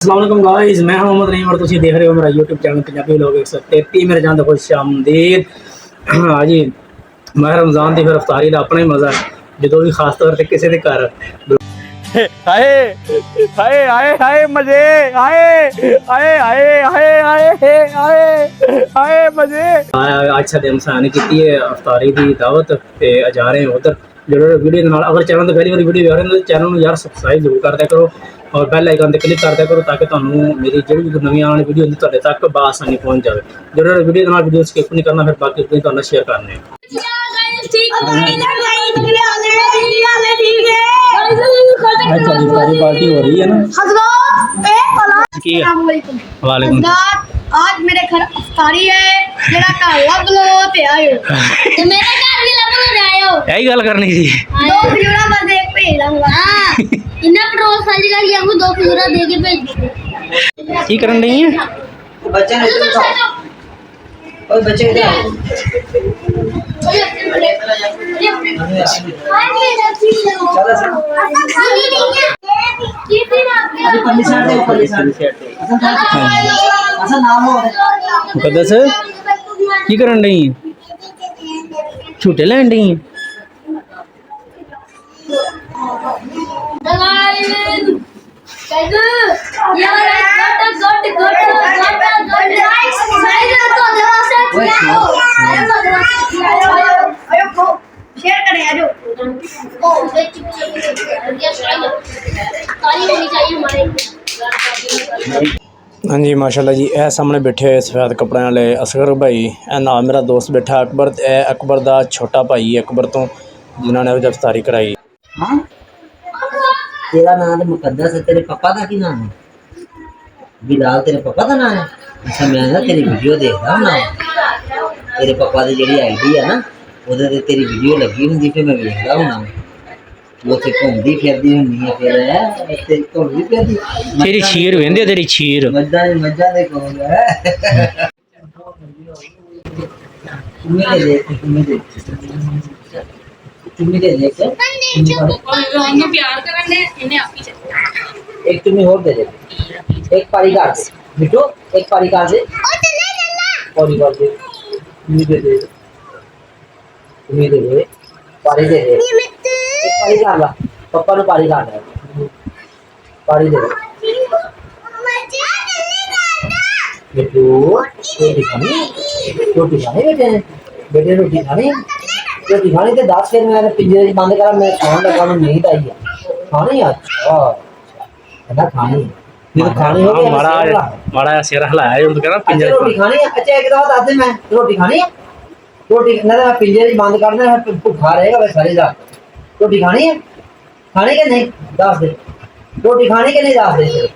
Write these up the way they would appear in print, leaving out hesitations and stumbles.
अस्सलाम गाइस, मैं हूं मोहम्मद नईम और तुम देख रहे हो मेरा यूट्यूब चैनल पंजाबी लोग 133। मेरे जान खुश आमदीद। हाँ जी, मैं रमज़ान की फिर अफ्तारी का अपना ही मज़ा है जो भी खास तौर पर किसी के घर हाय हाय हाय हाय मजे हाय हाय हाय हाय हाय हाय हाय मजे। अच्छा दिन सानी की है अफ्तारी की दावत ते जा रहे हैं उधर जो वीडियो के नाल। अगर चैनल तो पहली बार वीडियो आ रहे हैं तो चैनल में यार सबसक्राइब जरूर कर दिया करो और बेल आइकन पर क्लिक कर दिया करो ताकि तुहानू मेरी जो भी नवी आने वीडियो होंगी तुहाडे तक बआसानी पहुँच जाए। जरूर वीडियो के नाल वीडियो स्किप नहीं करना, फिर बाकी वीडियो तुहानू शेयर करने हैं। अच्छा इफ्तारी पार्टी हो रही है ना। वालेकुम। आज मेरे घर अफ्तारी है, मेरा घर लग लो ते आयो ते मेरे घर भी लग लो आयो। यही गल करनी थी। दो खजूरा बस एक भेज दूंगा। हां इन्ना पेट्रोल खाली कर हमको दो खजूरा दे के भेज। की करन रही है बच्चे ने और बच्चे मुकद्दस की करन रही है? झूठे लैन रही है? शेयर करें आजो। हाँ जी माशाल्लाह जी, यह सामने बैठे हुए सफेद कपड़े वाले असगर भाई, नाल मेरा दोस्त बैठा अकबर। अकबर का छोटा भाई अकबर तो जिन्होंने गिरफ्तारी कराई। हाँ तेरा नाम तो मुकद्दस है, तेरे पापा का की नाम है? बिलाल तेरे पापा का नाम है? अच्छा मैं ना तेरी वीडियो देखदा हूं ना, तेरे पापा की जी आईडी है ना उधर ते तेरी वीडियो लगी होंगी, फिर मैं देखदा हूं ना वो ते घूमदी फिरदी होंदी है, फिर है तेरी घूमदी फिरदी तेरी खीर वेंदे तेरी खीर मज्जा दे कोल है। तुम्हें दे देख प्यार करने इन्हें आपी चल एक तुम्हें और दे दे, एक पारी काट दे बिट्टू, एक पारी काट दे पारी काट दे, तुम्हें दे दे, तुम्हें दे दे पारी दे दे, एक पारी काट ला पापा ने पारी काट दे, पारी दे दे बिट्टू। रोटी खानी, रोटी खानी बेटे ने, बेटे रोटी खानी, रोटी खानी तो 10 फिर मैं पिंजरे बंद करा, मैं खाने लगा मैं नींद आई है खानी। अच्छा कहना खानी फिर खानी हो गया माड़ा सिर हिलाया जो तो कहना अच्छा रोटी खानी है। अच्छा एक दफा दस दे मैं रोटी खानी है, रोटी ना मैं पिंजरे बंद करना है भूखा रहेगा मैं सारी रात। रोटी खानी है, खानी के नहीं दस दे, रोटी खानी के नहीं दस दे,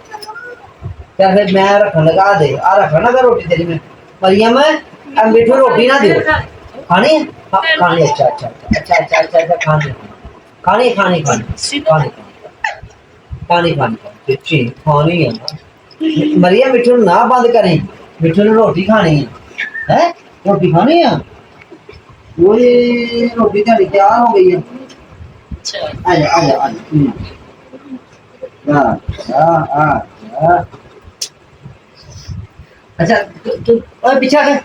क्या फिर मैं रखने लगा दे आ रखना का रोटी तेरी में मरियम अब मिठू रोटी ना दो खानी है। हाँ, खानी। अच्छा अच्छा अच्छा अच्छा अच्छा अच्छा खानी खानी खानी खानी खानी खानी खानी अच्छी खानी है ना मरियम मिठू ना बंद करें, मिठू ने रोटी खानी है रोटी खानी है वो रोटी तेरी तैयार हो गई है। आजा आजा आजा अच्छा तू और पीछे है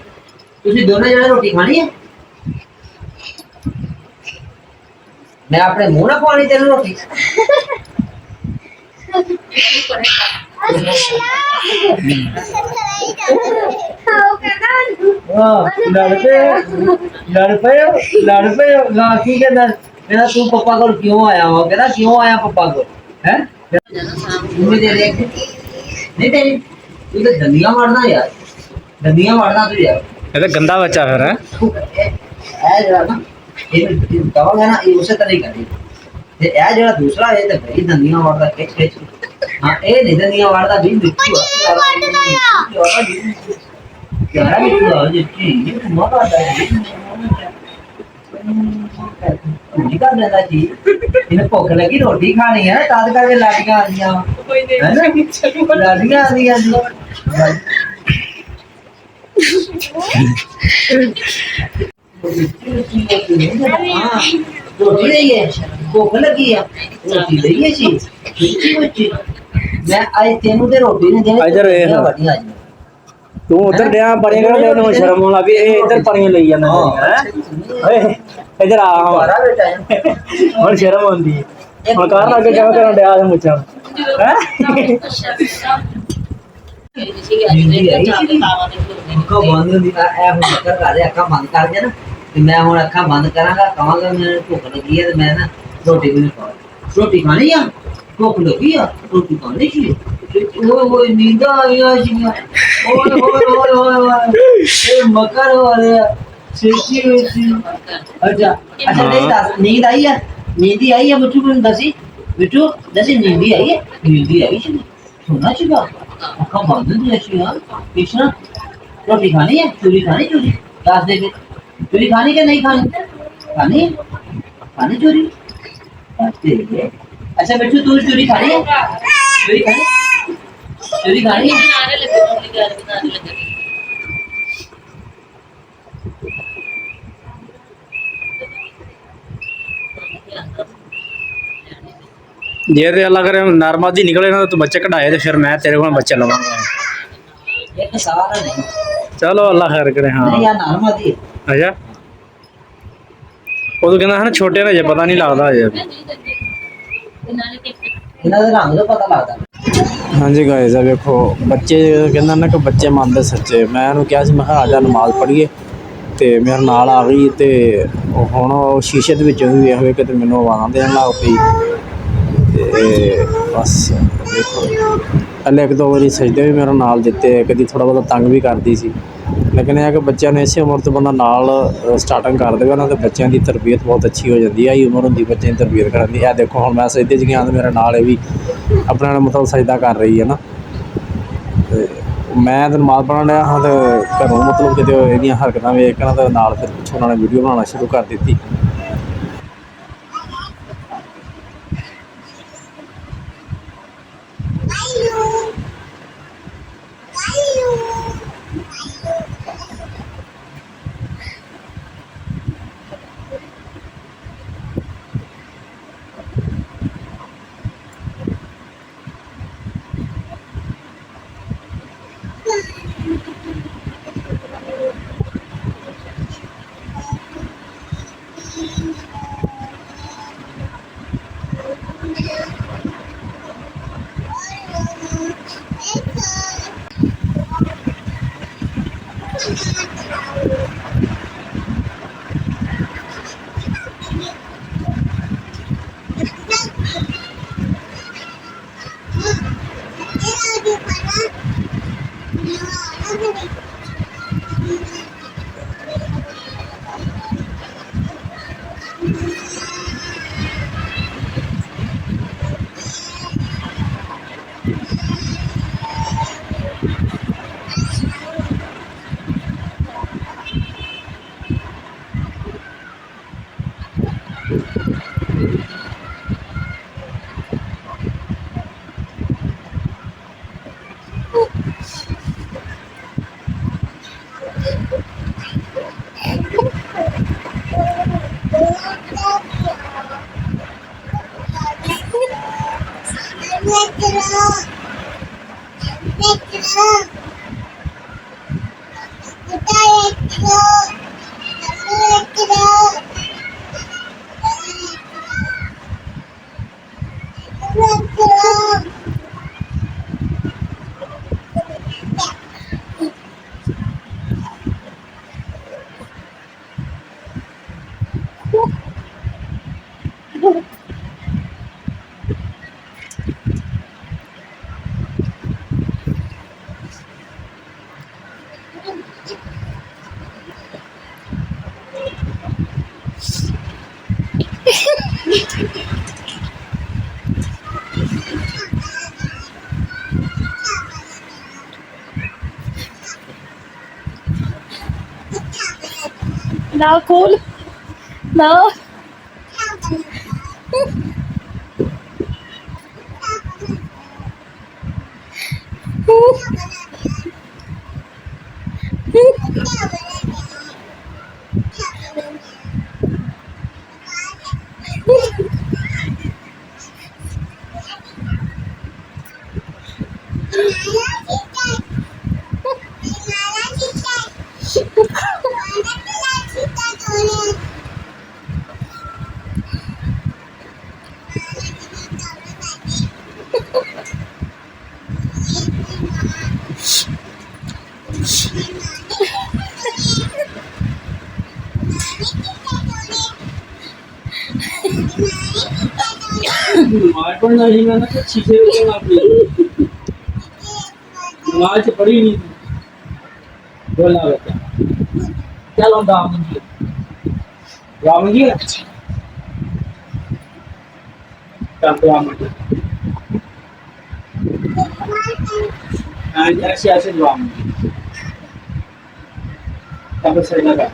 तुसी दोनों जने रोटी खानी है? मैं अपने मुंह ना खवानी तेरे रोटी लड़ पे लाठी के अंदर मेरा तू पापा को क्यों आया हो, कहना क्यों आया पापा को है मुझे देख नहीं तेरी तू तो दंदियां मारना यार, दंदियां मारना तू यार, ये तो गंदा बच्चा फिर है जरा ना ये दवा है ना ये उसे तरह ही करी ये ए जरा दूसरा है तो भाई दंदियां मारदा खिच खिच। हां ए नहीं दंदियां मारदा भी मिट्टी यार मिट्टी आ जिसकी ये मारदा है निकाल देता जी इन्हें भूख लगी रोटी खानी है ताद करके लाटियां आंदियां है ना लाटियां आंदियां रोटी नहीं है भूख लगी है रोटी नहीं है जी मैं आज तेनू ते रोटी नहीं देनी इधर ਵੇਖ। बढ़िया आज ਤੂੰ ਉਧਰ ਡਿਆ ਪਰੇ ਕਰ ਤੈਨੂੰ ਸ਼ਰਮ ਆਉਣ ਲੱਗੀ ਇਹ ਇੱਧਰ ਪਰੀਆਂ ਲਈ ਜਾਂਦਾ ਓਏ ਇੱਧਰ ਆ हमारा बेटा है ਹੁਣ ਸ਼ਰਮ ਆਉਂਦੀ ਹੈ ਹੁਣ ਕਰਨ ਅੱਗੇ ਕਿਵੇਂ ਕਰਨ ਡਿਆ ਤੇ ਮੁੱਛਾਂ ਹੈ उनको बंद नहीं ए हुन कर दे अखा बंद कर दे ना ते मैं हुन अखा बंद करांगा कहांगा मैं भूख लगी है ते मैं ना रोटी भी नहीं खा रोटी खानी है भूख लगी है रोटी खानी चाहिए ओए नींद आई है जी ओए ओए ओए ओए ए मकर हो रहे सीची हुई अच्छा अच्छा नहीं दस नींद आई है बिट्टू को दसी बिट्टू दसी नींद ही आई है नींद ही आई सोना चाहिए अखा बंद नहीं अच्छी यार कृष्णा रोटी खानी है चूरी खानी चूरी दस दे के चूरी खानी क्या नहीं खानी खानी खानी चूरी अच्छा बिट्टू तू चूरी खानी है चूरी खानी है ਜੇ ਤੇ ਅੱਲਾ ਕਰੇ ਨਰਮਾ ਦੀ ਨਿਕਲੇ ਨਾ ਤੂੰ ਬੱਚੇ ਕਢਾਏ ਤੇ ਫਿਰ ਮੈਂ ਤੇਰੇ ਕੋਲ ਬੱਚੇ ਲਵਾਂਗਾ एक सवाल नहीं ਚਲੋ ਅੱਲਾ ਖੈਰ ਕਰੇ ਹਾਂ नहीं यार नॉर्मल दी ਅੱਛਾ ਉਹ ਕਹਿੰਦਾ ਹਨ ਛੋਟੇ ਨੇ ਜੇ ਪਤਾ ਨਹੀਂ ਲੱਗਦਾ ਅਜੇ इन्हां दे रंग तो पता लगदा ਹਾਂਜੀ ਗਾਇਜ਼ ਆ ਵੇਖੋ ਬੱਚੇ ਕਹਿੰਦਾ ਨਾ ਕਿ ਬੱਚੇ ਮੰਨਦੇ ਸੱਚੇ ਮੈਂ ਉਹਨੂੰ ਕਿਹਾ ਸੀ ਮੈਂ ਕਿਹਾ ਆ ਜਾ ਨਮਾਜ਼ ਪੜ੍ਹੀਏ ਤੇ ਮੇਰੇ ਨਾਲ ਆ ਗਈ ਤੇ ਹੁਣ ਉਹ ਸ਼ੀਸ਼ੇ ਦੇ ਵਿੱਚੋਂ ਵੀ ਵੇਖ ਵੇਖ ਕੇ ਤੇ ਮੈਨੂੰ ਆਵਾਜ਼ਾਂ ਦੇਣ ਲੱਗ ਪਈ ਤੇ ਬਸ ਦੇਖੋ ਪਹਿਲੇ ਇੱਕ ਦੋ ਵਾਰੀ ਸਜਦੇ ਵੀ ਮੇਰੇ ਨਾਲ ਦਿੱਤੇ ਕਦੀ ਥੋੜ੍ਹਾ ਬਹੁਤਾ ਤੰਗ ਵੀ ਕਰਦੀ ਸੀ ਲੇਕਿਨ ਇਹ ਹੈ ਕਿ ਬੱਚਿਆਂ ਨੂੰ ਇਸੇ ਉਮਰ ਤੋਂ ਬੰਦਾ ਨਾਲ ਸਟਾਰਟਿੰਗ ਕਰ ਦੇਵੇ ਨਾ ਤੇ ਬੱਚਿਆਂ ਦੀ ਤਰਬੀਅਤ ਬਹੁਤ ਅੱਛੀ ਹੋ ਜਾਂਦੀ ਹੈ। ਇਹ ਉਮਰ ਹੁੰਦੀ ਬੱਚਿਆਂ ਦੀ ਤਰਬੀਅਤ ਕਰਨ ਦੀ। ਇਹ ਦੇਖੋ ਹੁਣ ਮੈਂ ਸਜਦੇ 'ਚ ਗਿਆ ਤੇ ਮੇਰੇ ਨਾਲ ਇਹ ਵੀ ਆਪਣੇ ਨਾਲ ਮਤਲਬ ਸਜਦਾ ਕਰ ਰਹੀ ਹੈ ਨਾ ਤੇ ਮੈਂ ਤਾਂ ਨਮਾਜ਼ ਪੜ੍ਹਨ ਡਿਆ ਹਾਂ ਤੇ ਘਰੋਂ ਮਤਲਬ ਕਿਤੇ ਇਹਦੀਆਂ ਹਰਕਤਾਂ ਵੇਖ ਕੇ ਨਾ ਤੇ ਨਾਲ ਫਿਰ ਪਿੱਛੋਂ ਉਹਨਾਂ ਨੇ ਵੀਡੀਓ ਬਣਾਉਣਾ ਸ਼ੁਰੂ ਕਰ ਦਿੱਤੀ। Now cool. Now. नमाज पढ़ना ही मैंने तो शीशे में अपनी नमाज पढ़ी नहीं बोला बेटा चलो दुआ मंगी ना चल दुआ मंगी ऐसे ऐसे दुआ मंगी तब सही लगा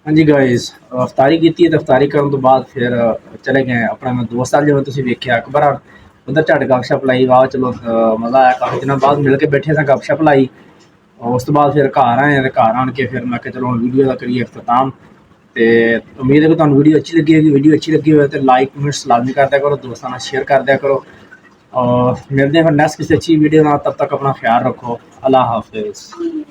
हाँ जी गाइस अफ्तारी की तो अफ्तारी करने तो बाद फिर चले गए अपना मैं दोस्त जिवें तुसीं वेख्या अकबर उधर झट गपशप लाई वाह चलो मज़ा आया काफ़ी दिनों बाद मिल के बैठे थे गपशप लाई उस तो बाद फिर घर आए तो घर आन के फिर मैं चलो हम वीडियो का करिए अख्ताम तो उम्मीद है कि तुहानूं वीडियो अच्छी लगी होगी वीडियो अच्छी लगी हो तो लाइक कमेंट्स लाजमी कर दिया करो दोस्तों नाल शेयर कर दिया करो और मिलते हैं फिर नेक्स्ट किसी अच्छी वीडियो ना तब तक अपना ख्याल रखो अल्लाह हाफिज़।